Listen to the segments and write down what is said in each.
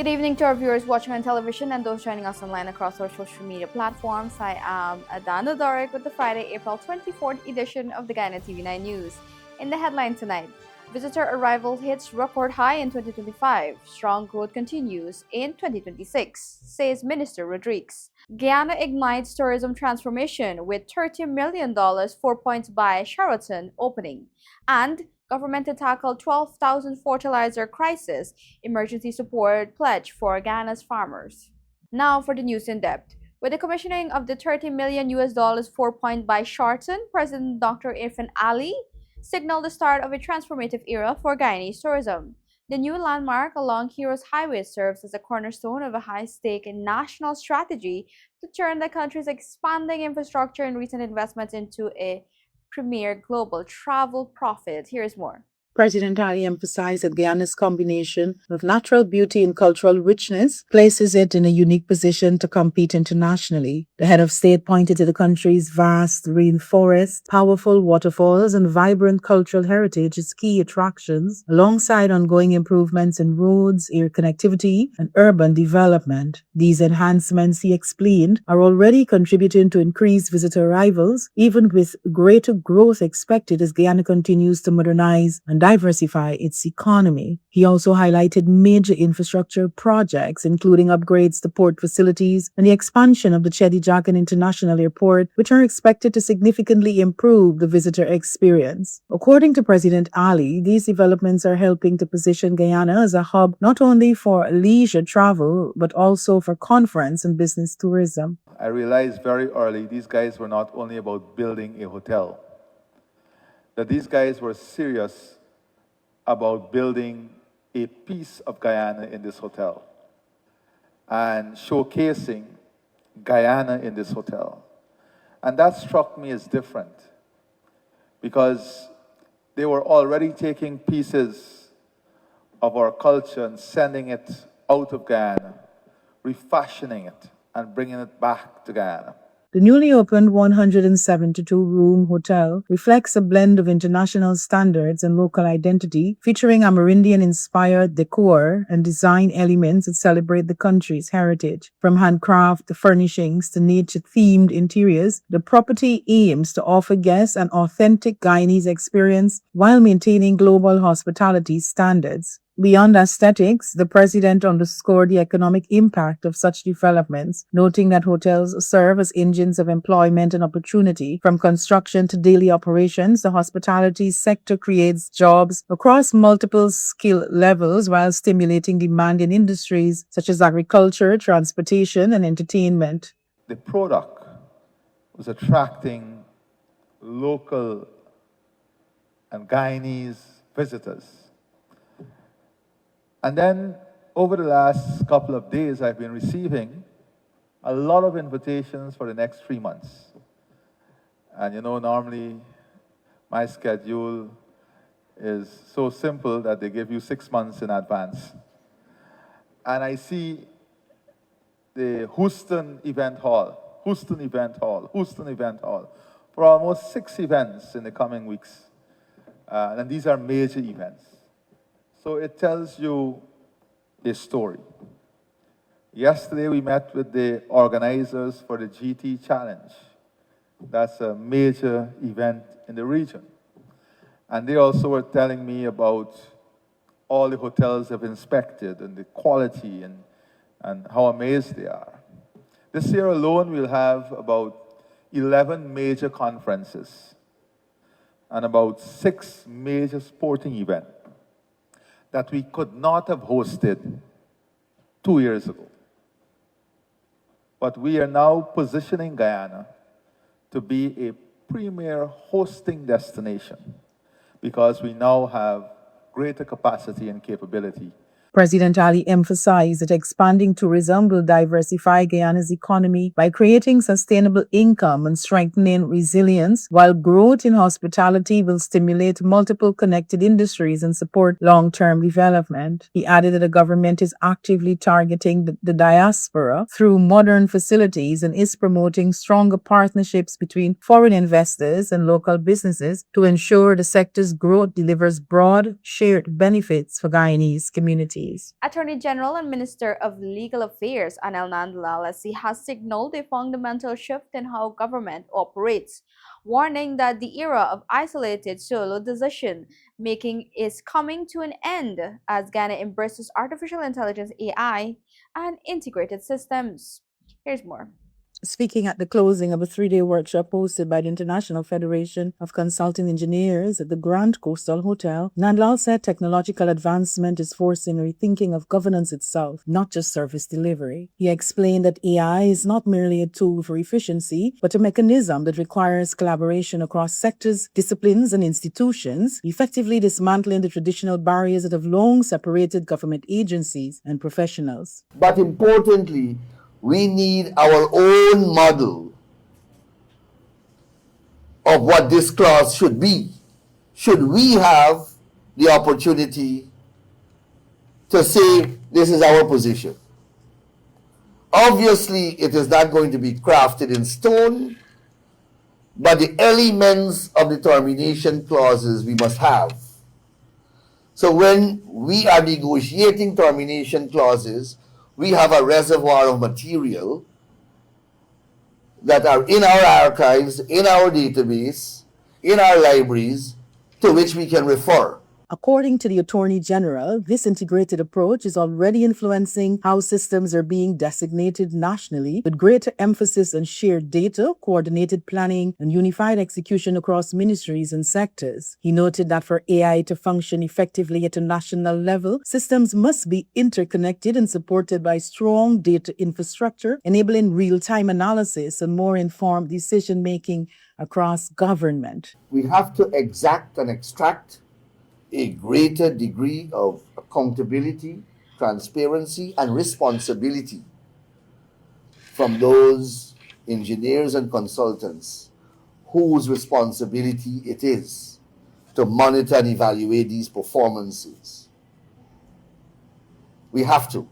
Good evening to our viewers watching on television and those joining us online across our social media platforms. I am Adana Doric with the Friday, April 24th edition of the Guyana TV9 News. In the headline tonight, visitor arrival hits record high in 2025. Strong growth continues in 2026, says Minister Rodriguez. Guyana ignites tourism transformation with $30 million 4 points by Sheraton opening. And government to tackle 12,000 fertilizer crisis, emergency support pledge for Ghana's farmers. Now for the news in depth. With the commissioning of the $30 million 4 point by Sheraton, President Dr. Irfan Ali signaled the start of a transformative era for Guyanese tourism. The new landmark along Heroes Highway serves as a cornerstone of a high-stake national strategy to turn the country's expanding infrastructure and recent investments into a premier global travel profit. Here's more. President Ali emphasized that Guyana's combination of natural beauty and cultural richness places it in a unique position to compete internationally. The head of state pointed to the country's vast rainforests, powerful waterfalls, and vibrant cultural heritage as key attractions, alongside ongoing improvements in roads, air connectivity, and urban development. These enhancements, he explained, are already contributing to increased visitor arrivals, even with greater growth expected as Guyana continues to modernize and diversify its economy. He also highlighted major infrastructure projects, including upgrades to port facilities and the expansion of the Chedijakan International Airport, which are expected to significantly improve the visitor experience. According to President Ali, these developments are helping to position Guyana as a hub not only for leisure travel, but also for conference and business tourism. I realized very early these guys were not only about building a hotel, that these guys were serious about building a piece of Guyana in this hotel and showcasing Guyana in this hotel. And that struck me as different because they were already taking pieces of our culture and sending it out of Guyana, refashioning it and bringing it back to Guyana. The newly opened 172-room hotel reflects a blend of international standards and local identity, featuring Amerindian-inspired decor and design elements that celebrate the country's heritage. From handcraft furnishings to nature-themed interiors, the property aims to offer guests an authentic Guyanese experience while maintaining global hospitality standards. Beyond aesthetics, the president underscored the economic impact of such developments, noting that hotels serve as engines of employment and opportunity. From construction to daily operations, the hospitality sector creates jobs across multiple skill levels while stimulating demand in industries such as agriculture, transportation, and entertainment. The product was attracting local and Guyanese visitors. And then over the last couple of days, I've been receiving a lot of invitations for the next 3 months. And normally my schedule is so simple that they give you 6 months in advance. And I see the Houston Event Hall for almost 6 events in the coming weeks. And these are major events. So it tells you a story. Yesterday we met with the organizers for the GT Challenge. That's a major event in the region. And they also were telling me about all the hotels they've inspected and the quality and how amazed they are. This year alone we'll have about 11 major conferences and about 6 major sporting events that we could not have hosted 2 years ago. But we are now positioning Guyana to be a premier hosting destination because we now have greater capacity and capability. President Ali emphasized that expanding tourism will diversify Guyana's economy by creating sustainable income and strengthening resilience, while growth in hospitality will stimulate multiple connected industries and support long-term development. He added that the government is actively targeting the diaspora through modern facilities and is promoting stronger partnerships between foreign investors and local businesses to ensure the sector's growth delivers broad, shared benefits for Guyanese communities. communities. Attorney General and Minister of Legal Affairs Anil Nandlal has signaled a fundamental shift in how government operates, warning that the era of isolated solo decision making is coming to an end as Ghana embraces artificial intelligence AI and integrated systems. Here's more. Speaking at the closing of a 3-day workshop hosted by the International Federation of Consulting Engineers at the Grand Coastal Hotel, Nandlal said technological advancement is forcing a rethinking of governance itself, not just service delivery. He explained that AI is not merely a tool for efficiency, but a mechanism that requires collaboration across sectors, disciplines, and institutions, effectively dismantling the traditional barriers that have long separated government agencies and professionals. But importantly, we need our own model of what this class should be. Should we have the opportunity to say this is our position? Obviously, it is not going to be crafted in stone, but the elements of the termination clauses we must have. So when we are negotiating termination clauses, we have a reservoir of material that are in our archives, in our database, in our libraries, to which we can refer. According to the Attorney General, this integrated approach is already influencing how systems are being designated nationally, with greater emphasis on shared data, coordinated planning, and unified execution across ministries and sectors. He noted that for AI to function effectively at a national level, systems must be interconnected and supported by strong data infrastructure, enabling real-time analysis and more informed decision-making across government. We have to exact and extract a greater degree of accountability, transparency, and responsibility from those engineers and consultants whose responsibility it is to monitor and evaluate these performances. We have to.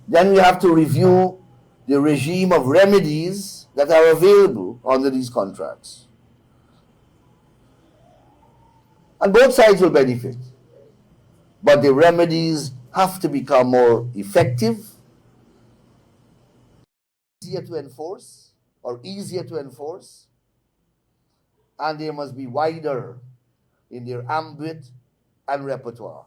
Then we have to review the regime of remedies that are available under these contracts. And both sides will benefit. But the remedies have to become more effective, easier to enforce, and they must be wider in their ambit and repertoire.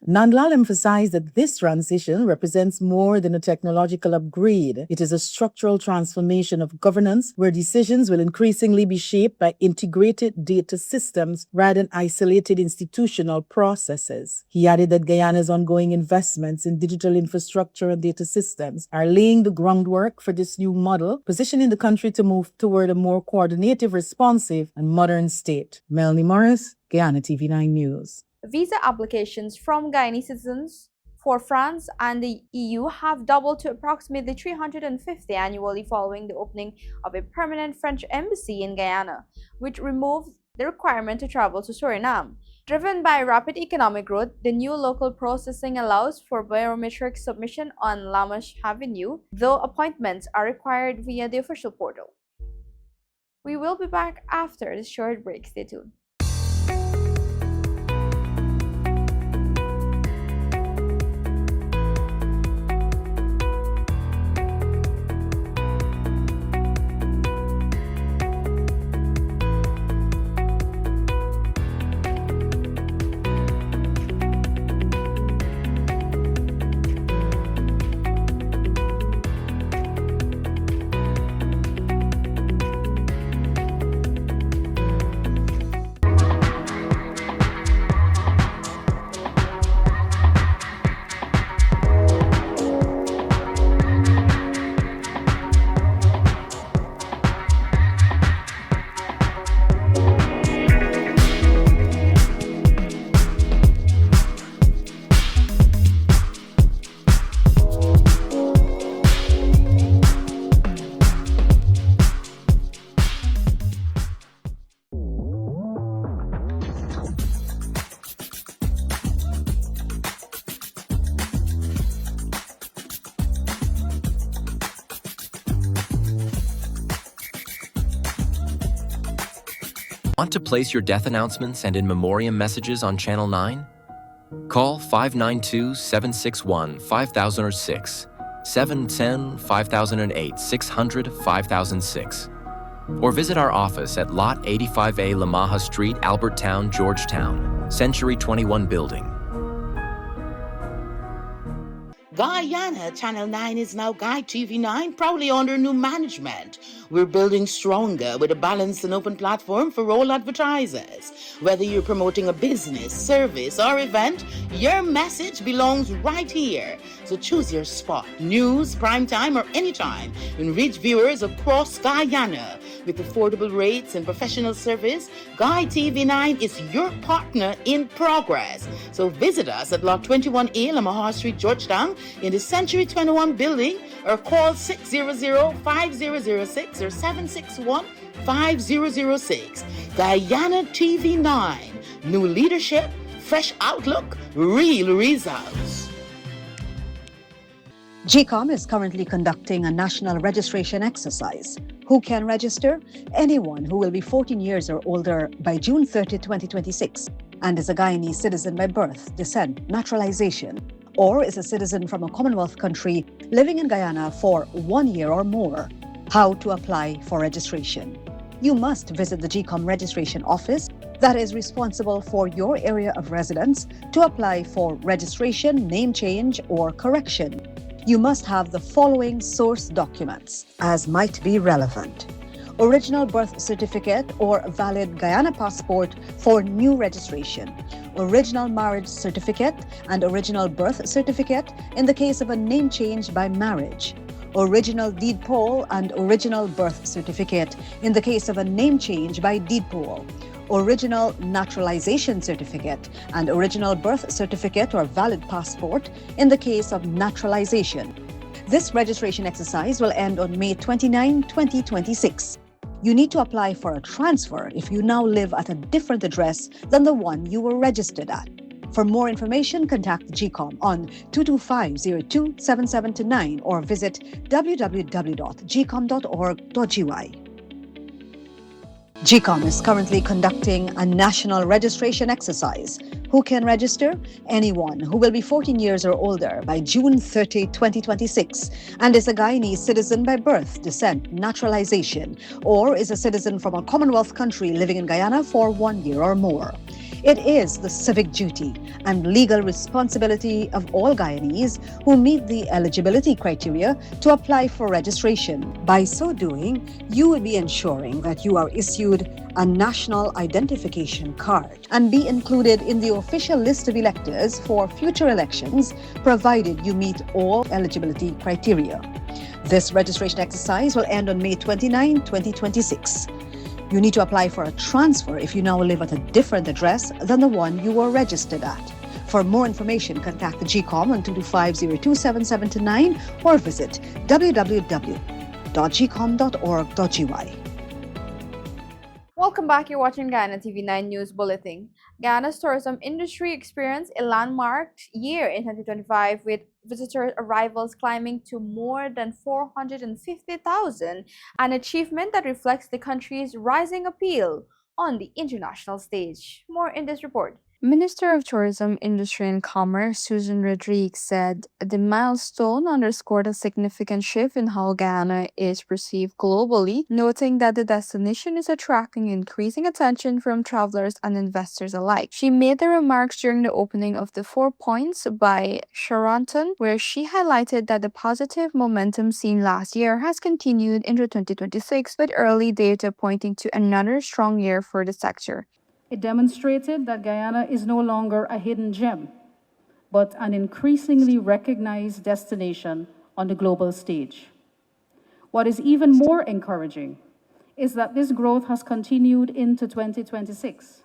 Nandlal emphasized that this transition represents more than a technological upgrade. It is a structural transformation of governance where decisions will increasingly be shaped by integrated data systems rather than isolated institutional processes. He added that Guyana's ongoing investments in digital infrastructure and data systems are laying the groundwork for this new model, positioning the country to move toward a more coordinated, responsive, and modern state. Melanie Morris, Guyana TV9 News. Visa applications from Guyanese citizens for France and the EU have doubled to approximately 350 annually following the opening of a permanent French embassy in Guyana, which removed the requirement to travel to Suriname. Driven by rapid economic growth, the new local processing allows for biometric submission on Lamash Avenue, though appointments are required via the official portal. We will be back after this short break. Stay tuned. Want to place your death announcements and in memoriam messages on Channel 9? Call 592-761-5006, 710-5008, 600-5006. Or visit our office at Lot 85A Lamaha Street, Albertown, Georgetown, Century 21 Building. Guyana Channel 9 is now Guy TV9, proudly under new management. We're building stronger with a balanced and open platform for all advertisers. Whether you're promoting a business, service, or event, your message belongs right here. So choose your spot, news, primetime, or anytime, and reach viewers across Guyana. With affordable rates and professional service, Guy TV9 is your partner in progress. So visit us at Lot 21A Lamaha Street, Georgetown, in the Century 21 building, or call 600-5006 or 761-5006. Guyana TV9. New leadership, fresh outlook, real results. GCOM is currently conducting a national registration exercise. Who can register? Anyone who will be 14 years or older by June 30, 2026, and is a Guyanese citizen by birth, descent, naturalization, or is a citizen from a Commonwealth country living in Guyana for 1 year or more. How to apply for registration? You must visit the GCOM registration office that is responsible for your area of residence to apply for registration, name change, or correction. You must have the following source documents as might be relevant: original birth certificate or valid Guyana passport for new registration, original marriage certificate and original birth certificate in the case of a name change by marriage, original deed poll and original birth certificate in the case of a name change by deed poll, original naturalization certificate and original birth certificate or valid passport in the case of naturalization. This registration exercise will end on May 29, 2026. You need to apply for a transfer if you now live at a different address than the one you were registered at. For more information, contact GCOM on 225-027729 or visit www.gcom.org.gy. GCOM is currently conducting a national registration exercise. Who can register? Anyone who will be 14 years or older by June 30, 2026, and is a Guyanese citizen by birth, descent, naturalization, or is a citizen from a Commonwealth country living in Guyana for 1 year or more. It is the civic duty and legal responsibility of all Guyanese who meet the eligibility criteria to apply for registration. By so doing, you will be ensuring that you are issued a national identification card and be included in the official list of electors for future elections, provided you meet all eligibility criteria. This registration exercise will end on May 29, 2026. You need to apply for a transfer if you now live at a different address than the one you were registered at. For more information, contact the GCOM on 225-027729 or visit www.gcom.org.gy. Welcome back. You're watching Guyana TV9 News Bulletin. Guyana's tourism industry experienced a landmark year in 2025, with visitor arrivals climbing to more than 450,000, an achievement that reflects the country's rising appeal on the international stage. More in this report. Minister of Tourism, Industry and Commerce Susan Rodriguez said the milestone underscored a significant shift in how Guyana is perceived globally, noting that the destination is attracting increasing attention from travelers and investors alike. She made the remarks during the opening of the 4 Points by Sheraton, where she highlighted that the positive momentum seen last year has continued into 2026, with early data pointing to another strong year for the sector. It demonstrated that Guyana is no longer a hidden gem, but an increasingly recognized destination on the global stage. What is even more encouraging is that this growth has continued into 2026.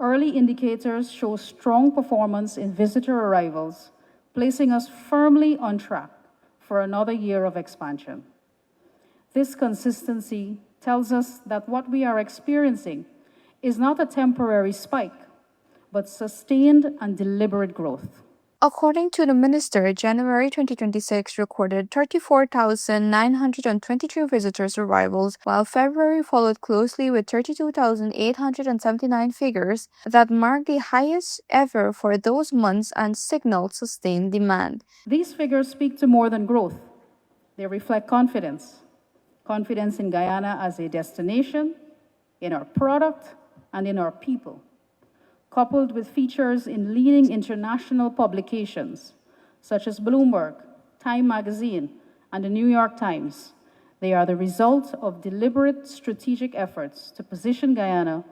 Early indicators show strong performance in visitor arrivals, placing us firmly on track for another year of expansion. This consistency tells us that what we are experiencing is not a temporary spike, but sustained and deliberate growth. According to the minister, January 2026 recorded 34,923 visitors arrivals, while February followed closely with 32,879 figures that marked the highest ever for those months and signaled sustained demand. These figures speak to more than growth. They reflect confidence. Confidence in Guyana as a destination, in our product, and in our people. Coupled with features in leading international publications such as Bloomberg, Time Magazine, and the New York Times. They are the result of deliberate strategic efforts to position Guyana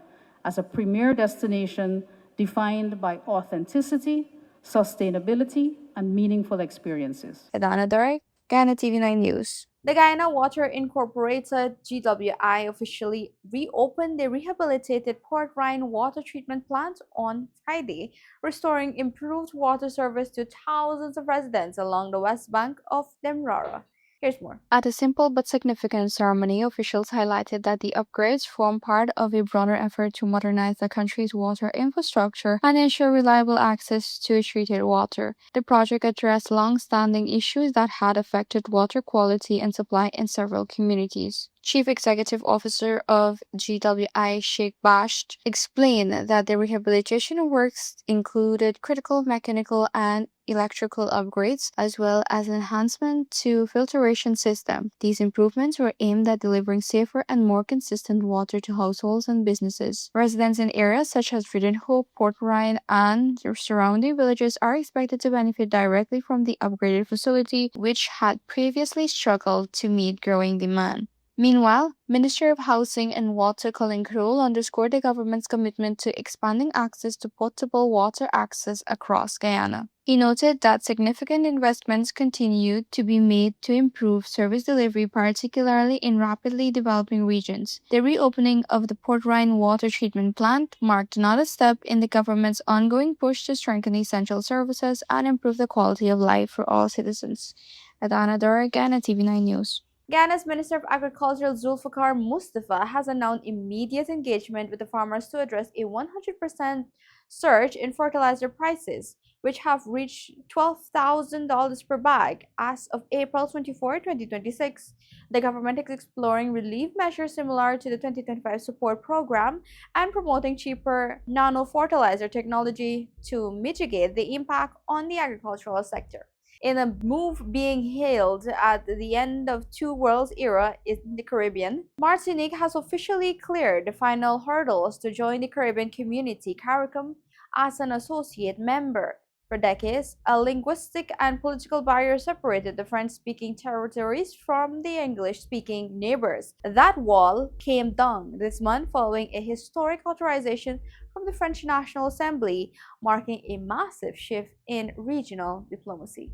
as a premier destination defined by authenticity, sustainability, and meaningful experiences. Adana Durek, Guyana TV9 News. The Guyana Water Incorporated GWI officially reopened the rehabilitated Port Ryan water treatment plant on Friday, restoring improved water service to thousands of residents along the west bank of Demerara. Here's more. At a simple but significant ceremony, officials highlighted that the upgrades form part of a broader effort to modernize the country's water infrastructure and ensure reliable access to treated water. The project addressed long-standing issues that had affected water quality and supply in several communities. Chief Executive Officer of GWI Sheikh Basht explained that the rehabilitation works included critical mechanical and electrical upgrades, as well as enhancement to filtration system. These improvements were aimed at delivering safer and more consistent water to households and businesses. Residents in areas such as Ridden Hope, Port Ryan, and surrounding villages are expected to benefit directly from the upgraded facility, which had previously struggled to meet growing demand. Meanwhile, Minister of Housing and Water Colin Crowell underscored the government's commitment to expanding access to potable water access across Guyana. He noted that significant investments continue to be made to improve service delivery, particularly in rapidly developing regions. The reopening of the Port Ryan water treatment plant marked another step in the government's ongoing push to strengthen essential services and improve the quality of life for all citizens. Adana Dora, Guyana TV9 News. Ghana's Minister of Agriculture Zulfikar Mustafa has announced immediate engagement with the farmers to address a 100% surge in fertilizer prices, which have reached $12,000 per bag as of April 24, 2026. The government is exploring relief measures similar to the 2025 support program and promoting cheaper nano-fertilizer technology to mitigate the impact on the agricultural sector. In a move being hailed at the end of two worlds era in the Caribbean, Martinique has officially cleared the final hurdles to join the Caribbean Community CARICOM as an associate member. For decades, a linguistic and political barrier separated the French-speaking territories from the English-speaking neighbors. That wall came down this month following a historic authorization from the French National Assembly, marking a massive shift in regional diplomacy.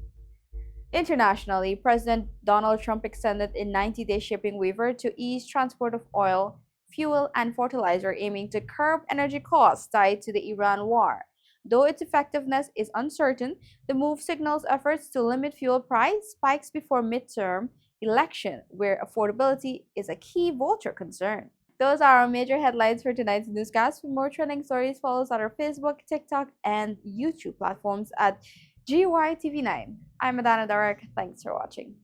Internationally, President Donald Trump extended a 90-day shipping waiver to ease transport of oil, fuel, and fertilizer, aiming to curb energy costs tied to the Iran war. Though its effectiveness is uncertain, the move signals efforts to limit fuel price spikes before midterm election, where affordability is a key voter concern. Those are our major headlines for tonight's newscast. For more trending stories, follow us on our Facebook, TikTok, and YouTube platforms at GYTV9. I'm Adana Darek. Thanks for watching.